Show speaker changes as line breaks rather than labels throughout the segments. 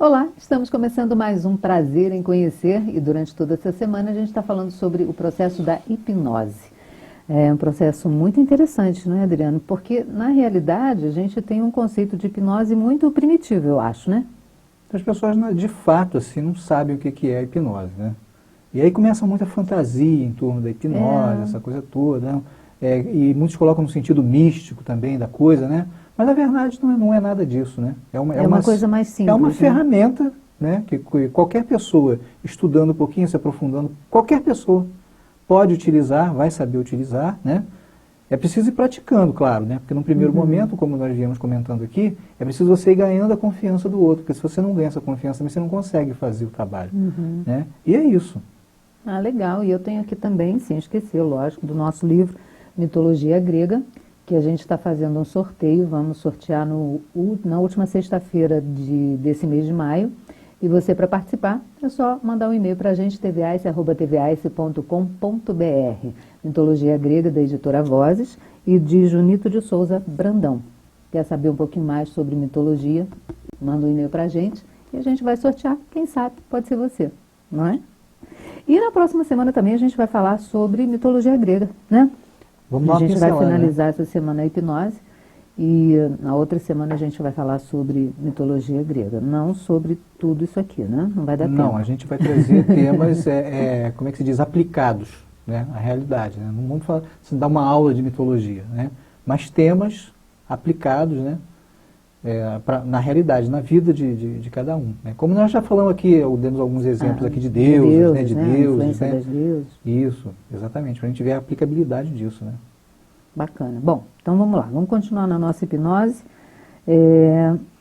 Olá, estamos começando mais um Prazer em Conhecer e durante toda essa semana a gente está falando sobre o processo da hipnose. É um processo muito interessante, não é, Adriano? Porque, na realidade, a gente tem um conceito de hipnose muito primitivo, eu acho, né?
As pessoas, de fato, assim, não sabem o que é a hipnose, né? E aí começa muita fantasia em torno da hipnose, essa coisa toda, né? E muitos colocam no sentido místico também da coisa, né? Mas na verdade não é nada disso, né?
É uma coisa mais simples.
É uma
né?
ferramenta, né? Que qualquer pessoa, estudando um pouquinho, se aprofundando, qualquer pessoa pode utilizar, vai saber utilizar, né? É preciso ir praticando, claro, né? Porque no primeiro momento, como nós viemos comentando aqui, é preciso você ir ganhando a confiança do outro, porque se você não ganha essa confiança, você não consegue fazer o trabalho, né? E é isso.
Ah, legal. E eu tenho aqui também, sem esquecer, lógico, do nosso livro Mitologia Grega, que a gente está fazendo um sorteio, vamos sortear na última sexta-feira desse mês de maio. E você, para participar, é só mandar um e-mail para a gente, tvas@tvas.com.br. Mitologia Grega, da editora Vozes, e de Junito de Souza Brandão. Quer saber um pouquinho mais sobre mitologia? Manda um e-mail para a gente e a gente vai sortear. Quem sabe, pode ser você, não é? E na próxima semana também a gente vai falar sobre mitologia grega, né?
Vamos
a gente vai finalizar,
né?
essa semana a hipnose e na outra semana a gente vai falar sobre mitologia grega. Não sobre tudo isso aqui, né? Não vai dar tempo.
Não, a gente vai trazer temas, como é que se diz, aplicados, né, à realidade, né? Não vamos falar, assim, dar uma aula de mitologia, né? Mas temas aplicados, né? Na realidade, na vida de cada um, né? Como nós já falamos aqui, demos alguns exemplos aqui de deuses, né? De deuses,
influência
né?
das deusas.
Isso, exatamente, para a gente ver a aplicabilidade disso, né?
Bacana. Bom, então vamos lá, vamos continuar na nossa hipnose.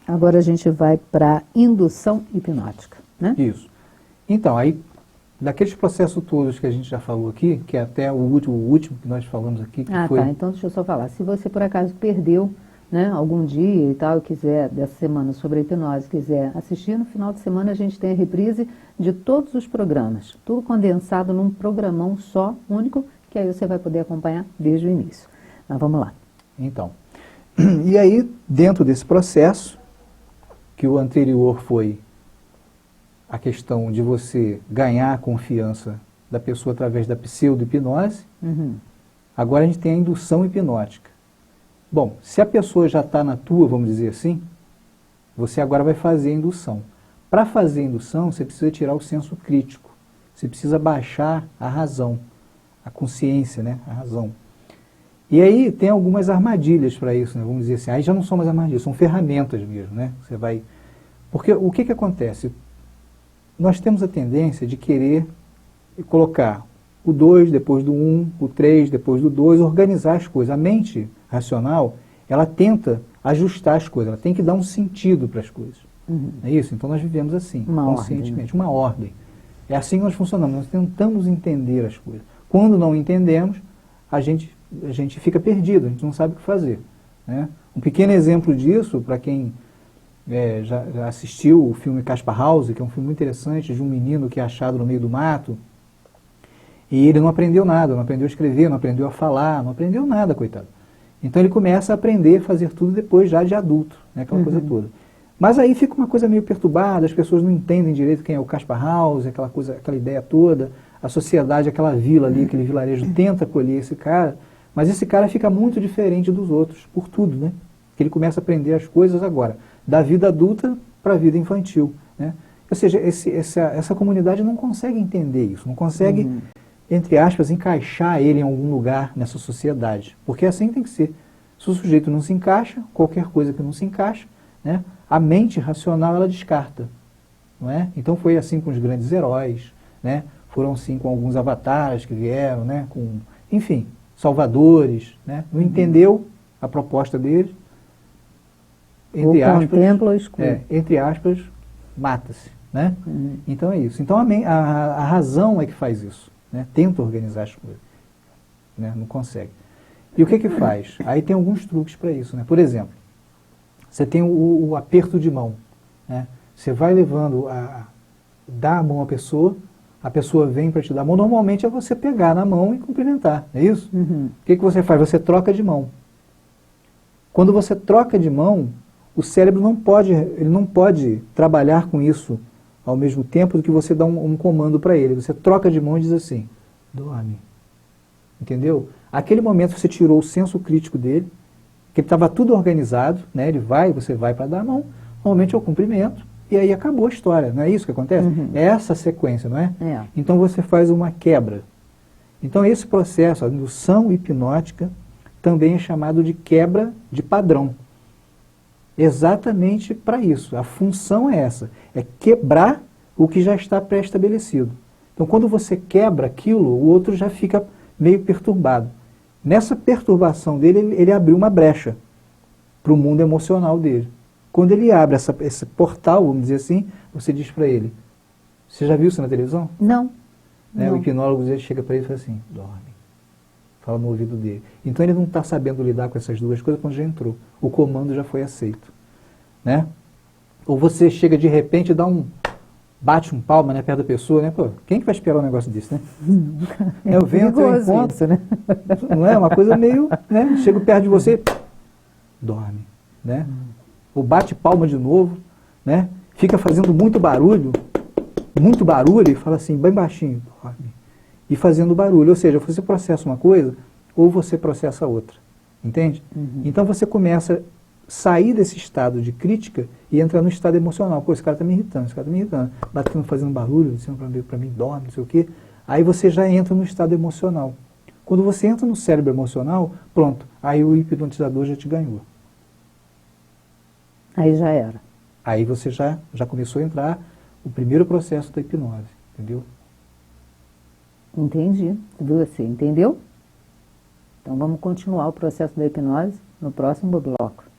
Agora a gente vai para indução hipnótica, né?
Isso. Então, aí, daqueles processos todos que a gente já falou aqui, que é até o último que nós falamos aqui, que foi...
Tá, então deixa eu só falar. Se você por acaso perdeu, né, algum dia e tal, e quiser, dessa semana sobre a hipnose, quiser assistir, no final de semana a gente tem a reprise de todos os programas, tudo condensado num programão só, único, que aí você vai poder acompanhar desde o início. Mas vamos lá.
Então, e aí, dentro desse processo, que o anterior foi a questão de você ganhar a confiança da pessoa através da pseudo-hipnose, agora a gente tem a indução hipnótica. Bom, se a pessoa já está na tua, vamos dizer assim, você agora vai fazer a indução. Para fazer a indução, você precisa tirar o senso crítico. Você precisa baixar a razão, a consciência, né? A razão. E aí tem algumas armadilhas para isso, né? Vamos dizer assim. Aí já não são mais armadilhas, são ferramentas mesmo, né? Você vai... Porque o que acontece? Nós temos a tendência de querer colocar o 2 depois do 1, o 3 depois do 2, organizar as coisas. A mente racional, ela tenta ajustar as coisas, ela tem que dar um sentido para as coisas. É isso? Então nós vivemos assim, conscientemente, uma ordem. É assim que nós funcionamos, nós tentamos entender as coisas. Quando não entendemos, a gente fica perdido, a gente não sabe o que fazer, né? Um pequeno exemplo disso, para quem já assistiu o filme Kaspar House, que é um filme muito interessante, de um menino que é achado no meio do mato, e ele não aprendeu nada, não aprendeu a escrever, não aprendeu a falar, não aprendeu nada, coitado. Então ele começa a aprender a fazer tudo depois já de adulto, né, aquela coisa toda. Mas aí fica uma coisa meio perturbada, as pessoas não entendem direito quem é o Kaspar House, aquela coisa, aquela ideia toda, a sociedade, aquela vila ali, aquele vilarejo tenta acolher esse cara, mas esse cara fica muito diferente dos outros, por tudo, né? Que ele começa a aprender as coisas agora, da vida adulta para a vida infantil, né? Ou seja, essa comunidade não consegue entender isso, não consegue... entre aspas, encaixar ele em algum lugar nessa sociedade. Porque assim tem que ser. Se o sujeito não se encaixa, qualquer coisa que não se encaixa, né, a mente racional ela descarta. Não é? Então foi assim com os grandes heróis, né, foram assim com alguns avatares que vieram, né, com, enfim, salvadores. Né, não entendeu a proposta deles, entre aspas, mata-se. Né? Então é isso. Então a razão é que faz isso. Né? Tenta organizar as coisas, né? Não consegue. E o que faz? Aí tem alguns truques para isso, né? Por exemplo, você tem o aperto de mão, né? Você vai levando, dá a mão à pessoa, a pessoa vem para te dar a mão, normalmente é você pegar na mão e cumprimentar, não é isso? O que você faz? Você troca de mão. Quando você troca de mão, O cérebro ele não pode trabalhar com isso ao mesmo tempo do que você dá um comando para ele. Você troca de mão e diz assim, dorme. Entendeu? Aquele momento você tirou o senso crítico dele, que ele estava tudo organizado, né? Você vai para dar a mão, normalmente é o cumprimento, e aí acabou a história, não é isso que acontece? É essa a sequência, não é? Então você faz uma quebra. Então esse processo, a indução hipnótica, também é chamado de quebra de padrão. Exatamente para isso. A função é essa, é quebrar o que já está pré-estabelecido. Então quando você quebra aquilo, o outro já fica meio perturbado. Nessa perturbação dele, ele abriu uma brecha para o mundo emocional dele. Quando ele abre esse portal, vamos dizer assim, você diz para ele, você já viu isso na televisão?
Não.
Né? O hipnólogo chega para ele e fala assim, dorme. Fala no ouvido dele. Então ele não está sabendo lidar com essas duas coisas quando já entrou. O comando já foi aceito. Né? Ou você chega de repente e bate um palma, né, perto da pessoa, né? Pô, quem que vai esperar um negócio desse, né? Eu venho ao encontro,
isso, né?
Não é? Uma coisa meio, né? Chego perto de você, dorme, né? Ou bate palma de novo, né? Fica fazendo muito barulho e fala assim, bem baixinho, dorme. E fazendo barulho, ou seja, você processa uma coisa ou você processa outra, entende? Então você começa a sair desse estado de crítica e entrar no estado emocional. Pô, esse cara está me irritando, batendo, fazendo barulho, dizendo para mim, dorme, não sei o quê. Aí você já entra no estado emocional. Quando você entra no cérebro emocional, pronto, aí o hipnotizador já te ganhou.
Aí já era.
Aí você já começou a entrar o primeiro processo da hipnose, entendeu?
Entendi. Você entendeu? Então vamos continuar o processo da hipnose no próximo bloco.